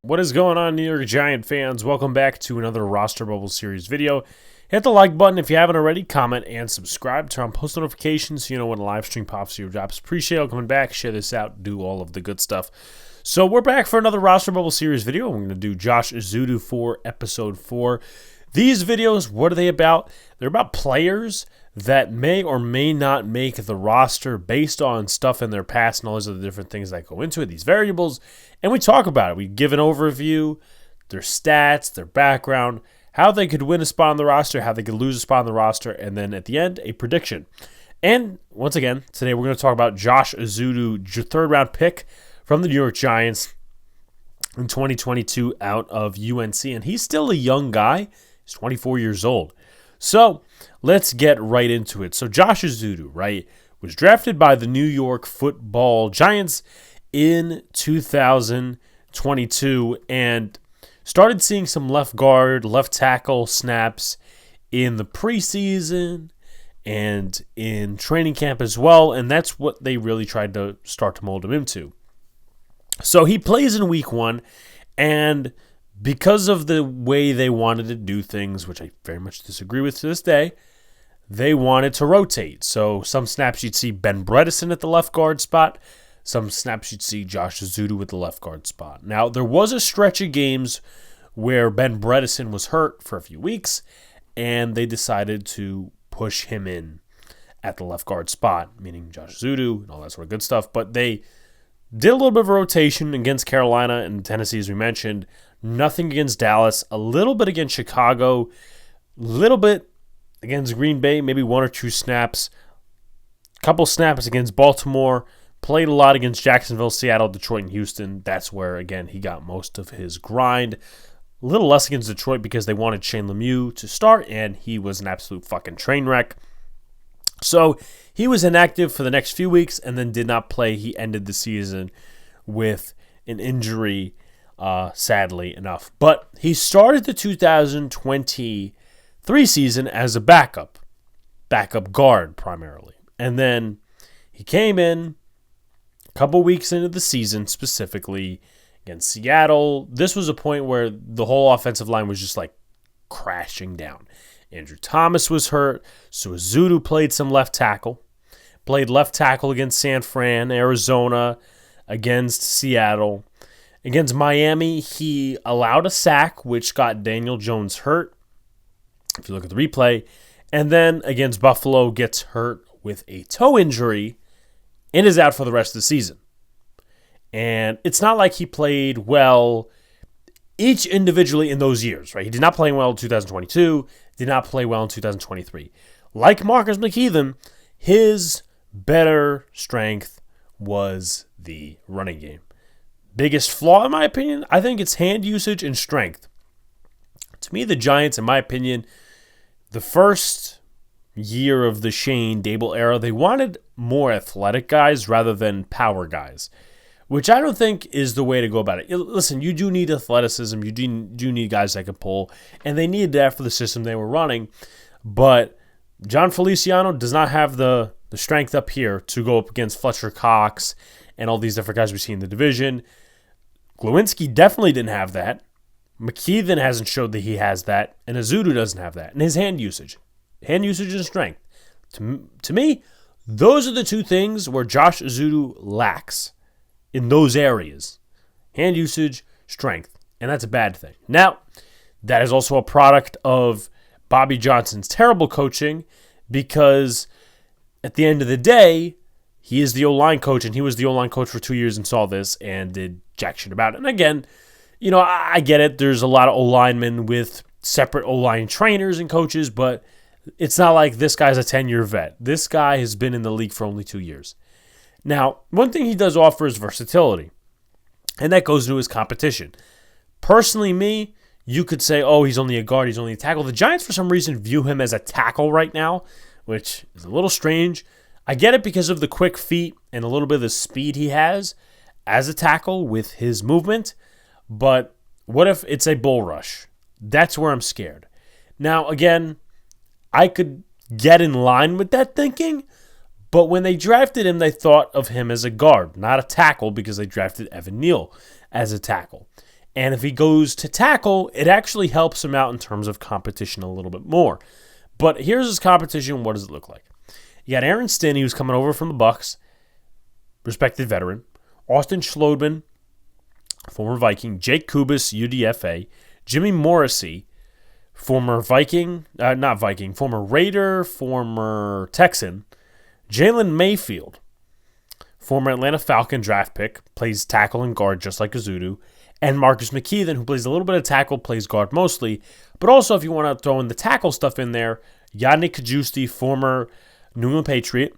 What is going on, New York Giant fans? Welcome back to another Roster Bubble Series video. Hit the like button if you haven't already, comment, and subscribe. Turn on post notifications so you know when a live stream pops or your drops. Appreciate it coming back. Share this out. Do all of the good stuff. So we're back for another Roster Bubble Series video. We're going to do Josh Ezeudu for Episode 4. These videos, what are they about? They're about players that may or may not make the roster based on stuff in their past and all these other different things that go into it, these variables, and we talk about it. We give an overview, their stats, their background, how they could win a spot on the roster, how they could lose a spot on the roster, and then at the end, a prediction. And once again, today we're going to talk about Josh Ezeudu, third-round pick from the New York Giants in 2022 out of UNC, and he's still a young guy. He's 24 years old. So let's get right into it. So Josh Ezeudu, right, was drafted by the New York Football Giants in 2022 and started seeing some left guard, left tackle snaps in the preseason and in training camp as well, and that's what they really tried to start to mold him into. So he plays in week 1, and because of the way they wanted to do things, which I very much disagree with to this day, they wanted to rotate. So some snaps you'd see Ben Bredeson at the left guard spot. Some snaps you'd see Josh Ezeudu at the left guard spot. Now, there was a stretch of games where Ben Bredeson was hurt for a few weeks, and they decided to push him in at the left guard spot, meaning Josh Ezeudu and all that sort of good stuff. But they did a little bit of a rotation against Carolina and Tennessee, as we mentioned. Nothing against Dallas. A little bit against Chicago. A little bit against Green Bay. Maybe one or two snaps. A couple snaps against Baltimore. Played a lot against Jacksonville, Seattle, Detroit, and Houston. That's where, again, he got most of his grind. A little less against Detroit because they wanted Shane Lemieux to start, and he was an absolute fucking train wreck. So he was inactive for the next few weeks and then did not play. He ended the season with an injury, sadly enough. But he started the 2023 season as a backup guard primarily. And then he came in a couple weeks into the season, specifically against Seattle. This was a point where the whole offensive line was just like crashing down. Andrew Thomas was hurt, so Ezeudu played some left tackle. Played left tackle against San Fran, Arizona, against Seattle. Against Miami, he allowed a sack, which got Daniel Jones hurt, if you look at the replay. And then against Buffalo, gets hurt with a toe injury and is out for the rest of the season. And it's not like he played well each individually in those years, right? He did not play well in 2022, did not play well in 2023. Like Marcus McKeithen, his better strength was the running game. Biggest flaw, in my opinion, I think it's hand usage and strength. To me, the Giants, in my opinion, the first year of the Shane Dable era, they wanted more athletic guys rather than power guys, which I don't think is the way to go about it. Listen, you do need athleticism. You do need guys that can pull, and they needed that for the system they were running. But John Feliciano does not have the strength up here to go up against Fletcher Cox and all these different guys we see in the division. Glowinski definitely didn't have that. McKeithen hasn't showed that he has that, and Ezeudu doesn't have that. And his hand usage and strength. To me, those are the two things where Josh Ezeudu lacks. In those areas, hand usage, strength, and that's a bad thing. Now, that is also a product of Bobby Johnson's terrible coaching because at the end of the day, he is the O-line coach, and he was the O-line coach for 2 years and saw this and did jack shit about it. And again, you know, I get it. There's a lot of O-linemen with separate O-line trainers and coaches, but it's not like this guy's a 10-year vet. This guy has been in the league for only 2 years. Now, one thing he does offer is versatility, and that goes to his competition. Personally, you could say, oh, he's only a guard, he's only a tackle. The Giants, for some reason, view him as a tackle right now, which is a little strange. I get it because of the quick feet and a little bit of the speed he has as a tackle with his movement, but what if it's a bull rush? That's where I'm scared. Now, again, I could get in line with that thinking, but when they drafted him, they thought of him as a guard, not a tackle, because they drafted Evan Neal as a tackle. And if he goes to tackle, it actually helps him out in terms of competition a little bit more. But here's his competition. What does it look like? You got Aaron Stinney, who's coming over from the Bucs, respected veteran. Austin Schloedman, former Viking. Jake Kubis, UDFA. Jimmy Morrissey, former former Raider, former Texan. Jalen Mayfield, former Atlanta Falcon draft pick, plays tackle and guard just like Ezeudu. And Marcus McKeithen, who plays a little bit of tackle, plays guard mostly. But also, if you want to throw in the tackle stuff in there, Yannick Kajusti, former New England Patriot.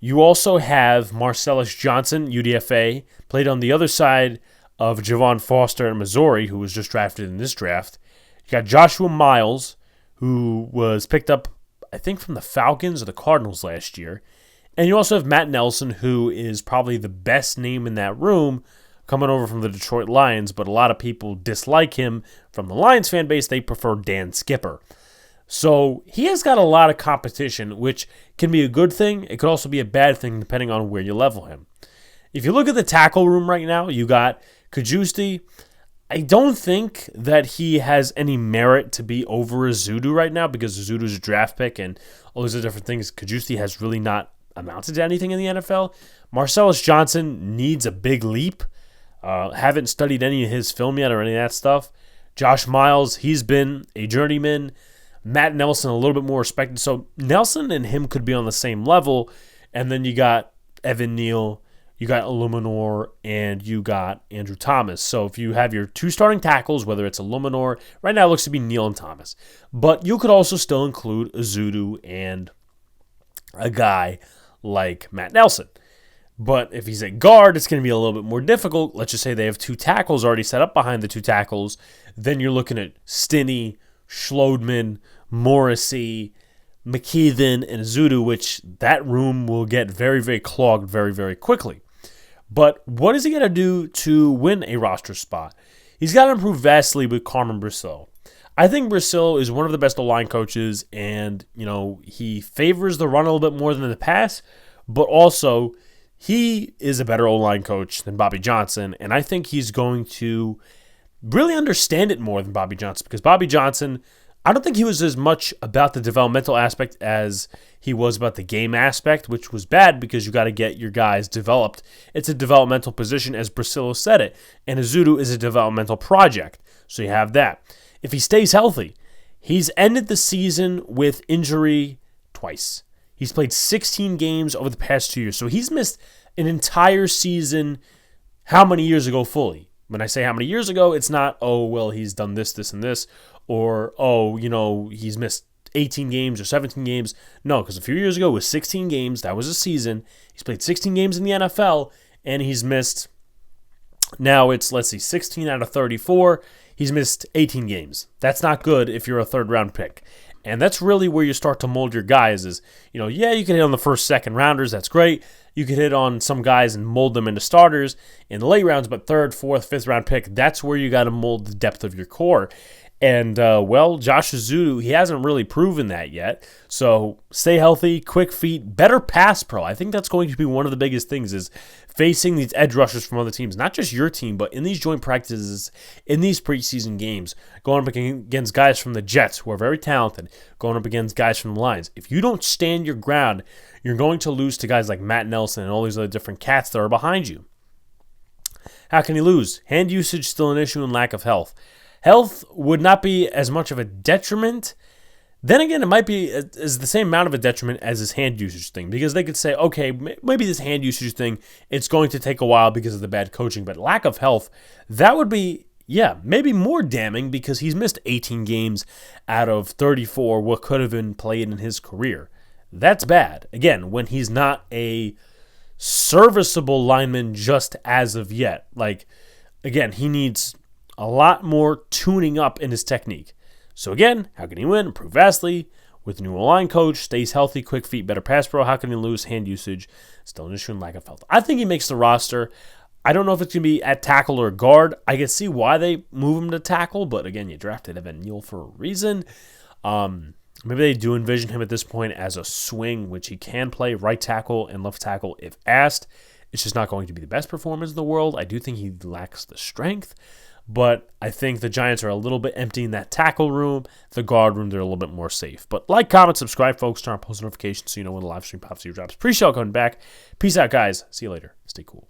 You also have Marcellus Johnson, UDFA, played on the other side of Javon Foster in Missouri, who was just drafted in this draft. You got Joshua Miles, who was picked up, I think, from the Falcons or the Cardinals last year. And you also have Matt Nelson, who is probably the best name in that room, coming over from the Detroit Lions, but a lot of people dislike him from the Lions fan base. They prefer Dan Skipper. So he has got a lot of competition, which can be a good thing. It could also be a bad thing depending on where you level him. If you look at the tackle room right now, you got Kajusti. I don't think that he has any merit to be over Ezeudu right now because Ezeudu's a draft pick and all these other different things. Kajusti has really not amounted to anything in the NFL. Marcellus Johnson needs a big leap. Haven't studied any of his film yet or any of that stuff. Josh Miles, he's been a journeyman. Matt Nelson, a little bit more respected. So Nelson and him could be on the same level. And then you got Evan Neal, you got Illuminor, and you got Andrew Thomas. So if you have your two starting tackles, whether it's Illuminor, right now it looks to be Neal and Thomas. But you could also still include Ezeudu and a guy like Matt Nelson. But if he's at guard, it's going to be a little bit more difficult. Let's just say they have two tackles already set up behind the two tackles. Then you're looking at Stinney, Schloedman, Morrissey, McKeithen, and Ezeudu, which that room will get very, very clogged very, very quickly. But what is he going to do to win a roster spot? He's got to improve vastly with Carmen Brasil. I think Brasil is one of the best O-line coaches, and he favors the run a little bit more than the pass, but also he is a better O-line coach than Bobby Johnson, and I think he's going to really understand it more than Bobby Johnson, because Bobby Johnson, I don't think he was as much about the developmental aspect as he was about the game aspect, which was bad because you got to get your guys developed. It's a developmental position, as Brasillo said it, and Ezeudu is a developmental project, so you have that. If he stays healthy, he's ended the season with injury twice. He's played 16 games over the past 2 years, so he's missed an entire season how many years ago fully? When I say how many years ago, it's not, he's done this, this, and this, or, he's missed 18 games or 17 games. No, because a few years ago it was 16 games. That was a season. He's played 16 games in the NFL, and he's missed, now it's, 16 out of 34. He's missed 18 games. That's not good if you're a third-round pick. And that's really where you start to mold your guys is, you can hit on the first, second rounders. That's great. You can hit on some guys and mold them into starters in the late rounds, but third, fourth, fifth round pick, that's where you got to mold the depth of your core. And, Josh Ezeudu, he hasn't really proven that yet. So stay healthy, quick feet, better pass pro. I think that's going to be one of the biggest things is facing these edge rushers from other teams, not just your team, but in these joint practices, in these preseason games, going up against guys from the Jets who are very talented, going up against guys from the Lions. If you don't stand your ground, you're going to lose to guys like Matt Nelson and all these other different cats that are behind you. How can he lose? Hand usage still an issue and lack of health. Health would not be as much of a detriment. Then again, it might be as the same amount of a detriment as his hand usage thing, because they could say, okay, maybe this hand usage thing, it's going to take a while because of the bad coaching, but lack of health, that would be, maybe more damning because he's missed 18 games out of 34 what could have been played in his career. That's bad. Again, when he's not a serviceable lineman just as of yet. Again, he needs a lot more tuning up in his technique. So again, how can he win? Improve vastly with a new line coach, stays healthy, quick feet, better pass pro. How can he lose? Hand usage, still an issue and lack of health. I think he makes the roster. I don't know if it's going to be at tackle or guard. I can see why they move him to tackle, but again, you drafted Evan Neal for a reason. Maybe they do envision him at this point as a swing, which he can play right tackle and left tackle if asked. It's just not going to be the best performance in the world. I do think he lacks the strength. But I think the Giants are a little bit empty in that tackle room. The guard room, they're a little bit more safe. But like, comment, subscribe, folks. Turn on post notifications so you know when the live stream pops or drops. Appreciate y'all coming back. Peace out, guys. See you later. Stay cool.